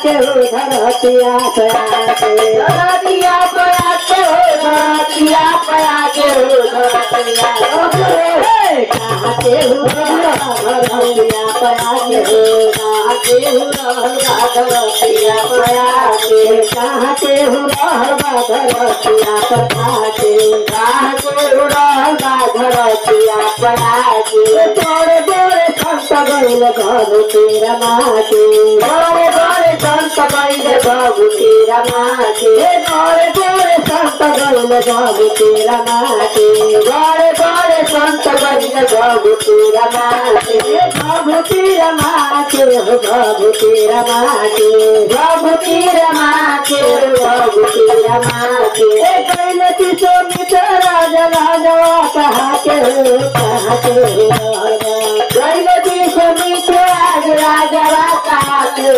के हो धरतिया पया के धरतिया पया के हो धरतिया पया के हो धरतिया कहाँ के हो धरतिया पया के हो कहाँ के हो धरतिया पया के कहाँ के हो धरतिया पया के कहाँ के हो धरतिया पया के बड़े बड़े संत गैल भगवती रमा के बड़े बड़े संत गैल भगवती रमा के बड़े बड़े संत गैल भगवती रमा के बड़े बड़े संत गैल भगवती रमा के भगवती रमा के हो भगवती रमा के भगवती रमा के भगवती रमा के गैल किशो मित्र राजा राजा कहाँ के कहाँ के गैल किशो मित्र राजा राजा कहाँ के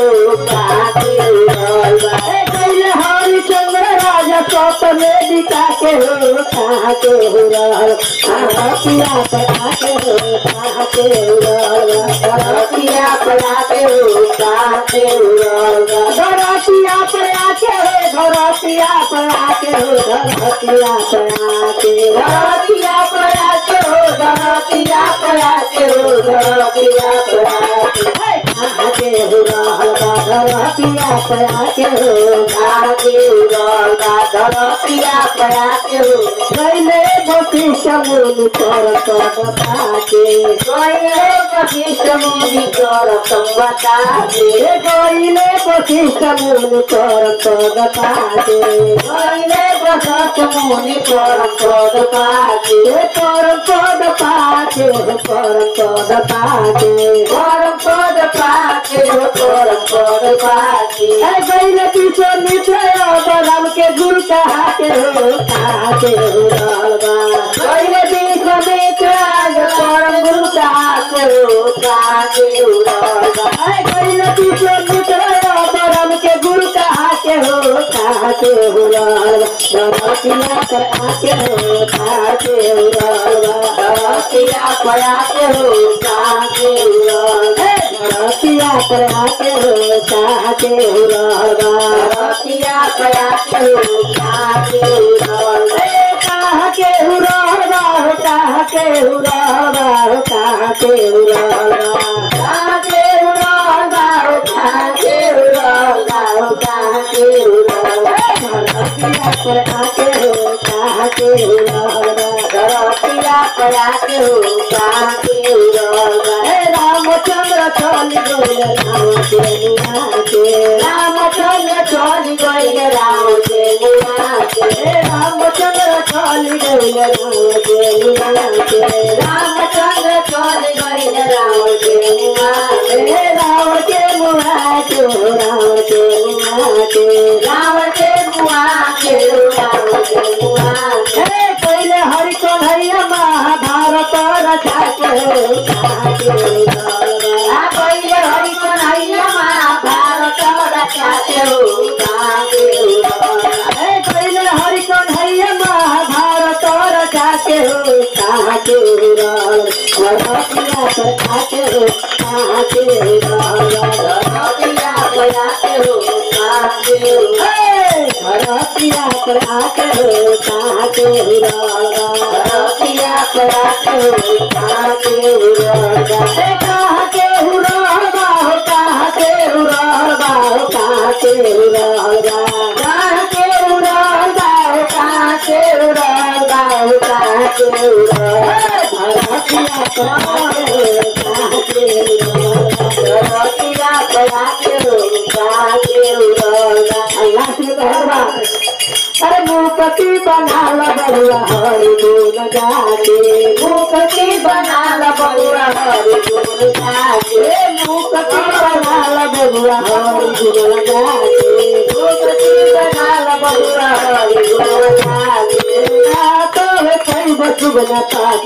गैल हरिचंद्र राजा सौतमे दिखा के हो कहाँ के हो पिया पड़ा के हो कहाँ के हो पिया पड़ा के हो कहाँ के हो धरतिया पड़ा के हो धरतिया पड़ा के हो धरतिया पड़ा के धरतिया पड़ा के हो धरतिया पड़ा के हो धरतिया पड़ा के कहाँ के हो धरतिया पड़ा के हो कहाँ के हो धरतिया पड़ा के हो गैले वशिष्ठ मुनि कर बता के गैले वशिष्ठ मुनि कर बता के गैले वशिष्ठ मुनि कर बता के गैले वशिष्ठ मुनि कर बता के कर पद पाके कर पद पाके कर पद पाके कर पद पाके गैले किशोर मित्र राम के गुरु कहाँ के हो कहाँ के हो गैले किशोर मित्र परम गुरु कहाँ के हो कहाँ के हो गैले किशोर मित्र परम के गुरु कहाँ के हो कहाँ के हो धरतिया पर आके हो कहाँ के हो धरतिया पर आके हो कहाँ के हो धरतिया पर आके हो कहाँ के हो धरतिया पर आके हो कहाँ के हो कहाँ के हो कहाँ के हो कहाँ के हो कहाँ के हो कहाँ के हो कहाँ के हो धरतिया पर आके हो कहाँ के हो धरतिया पर आके हो कहाँ के हो रामचंद्र चल गए राम के मुआ के रामचंद्र चल गए राम के मुआ के रामचंद्र चल गए राम के मुआ के रामचंद्र चल गए राम के मुआ के राम के मुआ के राम के मुआ के राम के मुआ के राम के मुआ के पहले हरि कन्हैया महाभारत रचा के कहाँ के पहले हरि कन्हैया महाभारत रचा के कहाँ के पहले हरि कन्हैया महाभारत रचा के कहाँ के धरतिया पर आके हो कहाँ के धरतिया पर आके हो कहाँ के धरतिया पर आके हो कहाँ के धरतिया पर आके हो कहाँ के कहाँ के हो कहाँ के हो कहाँ के हो कहाँ के हो कहाँ के हो कहाँ के हो धरतिया पर आके हो कहाँ के धरतिया पर आके हो कहाँ के अल्लाह से कहवा अरे मुक्ति बना ला बउआ हरि गुण गाके मुक्ति बना ला बउआ हरि गुण गाके मुक्ति बना ला बउआ हरि गुण गाके मुक्ति बना ला बउआ हरि गुण गाके तो है कई बसुबना पास